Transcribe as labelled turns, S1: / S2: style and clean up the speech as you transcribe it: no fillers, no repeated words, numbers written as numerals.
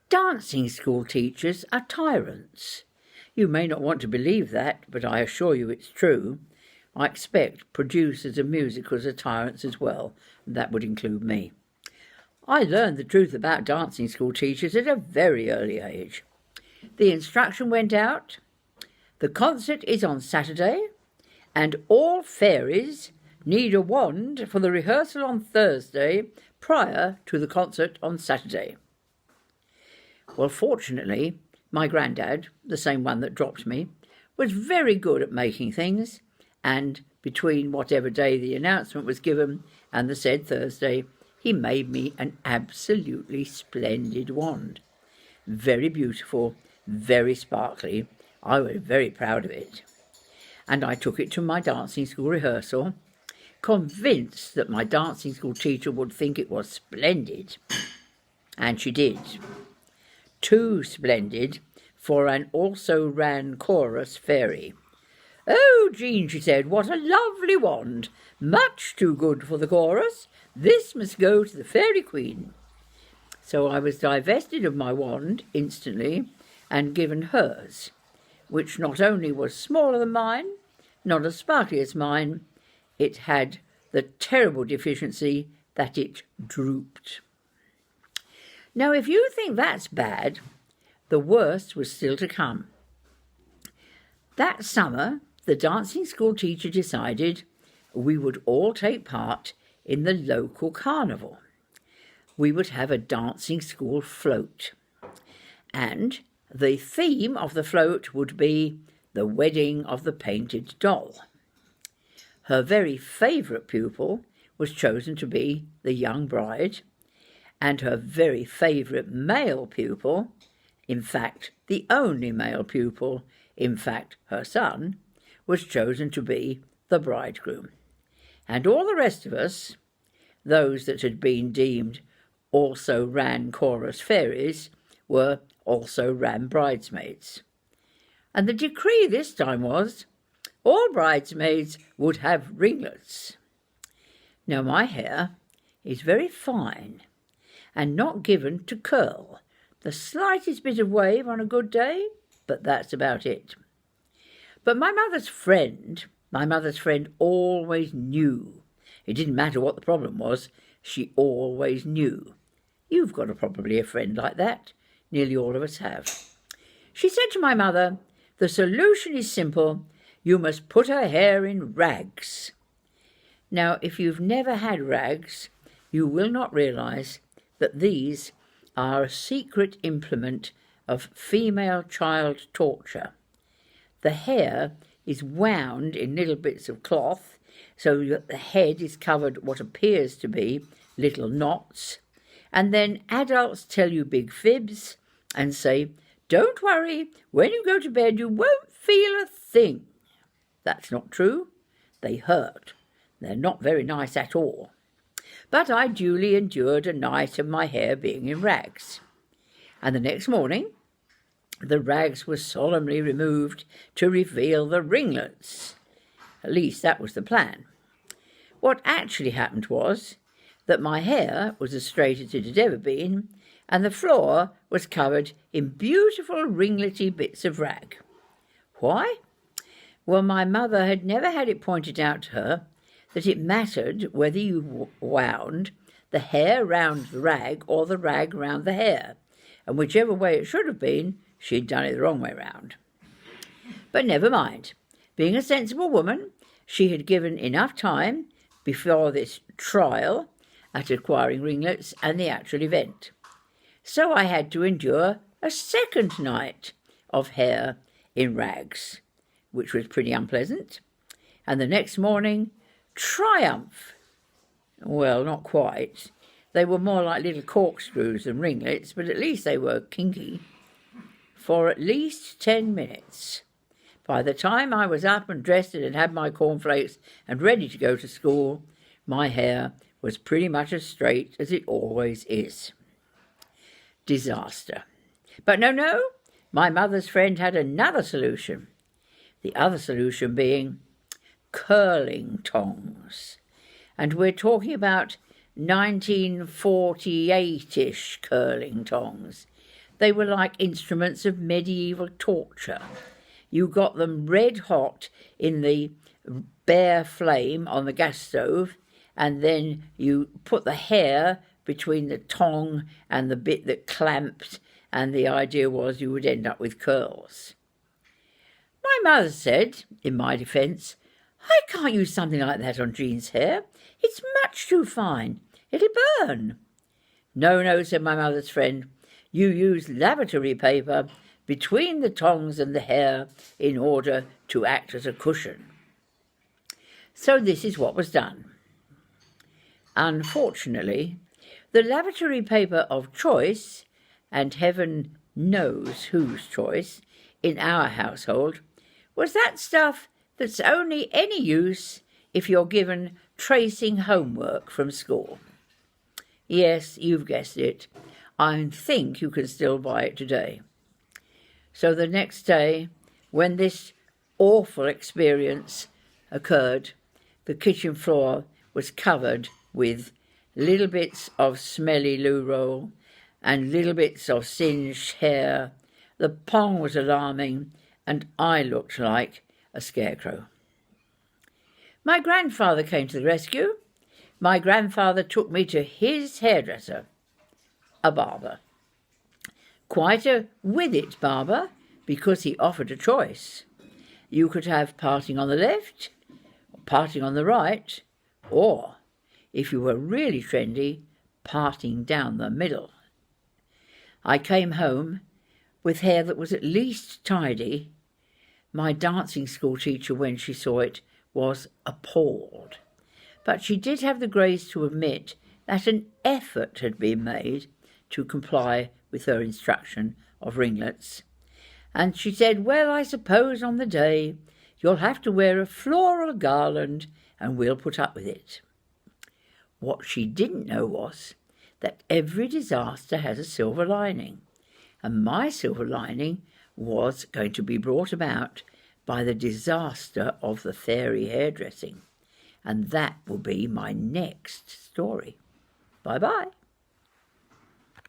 S1: Dancing school teachers are tyrants. You may not want to believe that, but I assure you it's true. I expect producers of musicals are tyrants as well, and that would include me. I learned the truth about dancing school teachers at a very early age. The instruction went out, the concert is on Saturday, and all fairies need a wand for the rehearsal on Thursday prior to the concert on Saturday. Well, fortunately, my granddad, the same one that dropped me, was very good at making things, and between whatever day the announcement was given and the said Thursday, he made me an absolutely splendid wand. Very beautiful, very sparkly. I was very proud of it. And I took it to my dancing school rehearsal, convinced that my dancing school teacher would think it was splendid. And she did. Too splendid for an also-ran chorus fairy. "Oh, Jean," she said, "what a lovely wand! Much too good for the chorus. This must go to the fairy queen." So I was divested of my wand instantly and given hers, which not only was smaller than mine, not as sparkly as mine, it had the terrible deficiency that it drooped. Now, if you think that's bad, the worst was still to come. That summer, the dancing school teacher decided we would all take part in the local carnival. We would have a dancing school float. And the theme of the float would be the wedding of the painted doll. Her very favourite pupil was chosen to be the young bride, and her very favourite male pupil, in fact the only male pupil, in fact her son, was chosen to be the bridegroom. And all the rest of us, those that had been deemed also-ran chorus fairies, were also-ran bridesmaids. And the decree this time was, all bridesmaids would have ringlets. Now my hair is very fine and not given to curl. The slightest bit of wave on a good day, but that's about it. But my mother's friend always knew. It didn't matter what the problem was, she always knew. You've got probably a friend like that. Nearly all of us have. She said to my mother, "The solution is simple. You must put her hair in rags." Now, if you've never had rags, you will not realise that these are a secret implement of female child torture. The hair is wound in little bits of cloth so that the head is covered what appears to be little knots, and then adults tell you big fibs and say, "Don't worry, when you go to bed you won't feel a thing." That's not true. They hurt. They're not very nice at all. But I duly endured a night of my hair being in rags. And the next morning, the rags were solemnly removed to reveal the ringlets. At least that was the plan. What actually happened was that my hair was as straight as it had ever been, and the floor was covered in beautiful ringlety bits of rag. Why? Well, my mother had never had it pointed out to her that it mattered whether you wound the hair round the rag or the rag round the hair, and whichever way it should have been, she'd done it the wrong way round. But never mind. Being a sensible woman, she had given enough time before this trial at acquiring ringlets and the actual event. So I had to endure a second night of hair in rags, which was pretty unpleasant. And the next morning, triumph. Well, not quite. They were more like little corkscrews than ringlets, but at least they were kinky. For at least 10 minutes. By the time I was up and dressed and had had my cornflakes and ready to go to school, my hair was pretty much as straight as it always is. Disaster. But no, my mother's friend had another solution. The other solution being curling tongs. And we're talking about 1948-ish curling tongs. They were like instruments of medieval torture. You got them red hot in the bare flame on the gas stove, and then you put the hair between the tong and the bit that clamped, and the idea was you would end up with curls. My mother said, in my defence, "I can't use something like that on Jean's hair. It's much too fine. It'll burn." "No, no," said my mother's friend. "You use lavatory paper between the tongs and the hair in order to act as a cushion." So this is what was done. Unfortunately, the lavatory paper of choice, and heaven knows whose choice, in our household, was that stuff that's only any use if you're given tracing homework from school. Yes, you've guessed it. I think you can still buy it today. So the next day, when this awful experience occurred, the kitchen floor was covered with little bits of smelly loo roll and little bits of singed hair. The pong was alarming, and I looked like a scarecrow. My grandfather came to the rescue. My grandfather took me to his hairdresser, a barber. Quite a with-it barber, because he offered a choice. You could have parting on the left, or parting on the right, or, if you were really trendy, parting down the middle. I came home with hair that was at least tidy. My dancing school teacher, when she saw it, was appalled. But she did have the grace to admit that an effort had been made to comply with her instruction of ringlets. And she said, "Well, I suppose on the day you'll have to wear a floral garland and we'll put up with it." What she didn't know was that every disaster has a silver lining, and my silver lining was going to be brought about by the disaster of the fairy hairdressing, and that will be my next story. Bye-bye.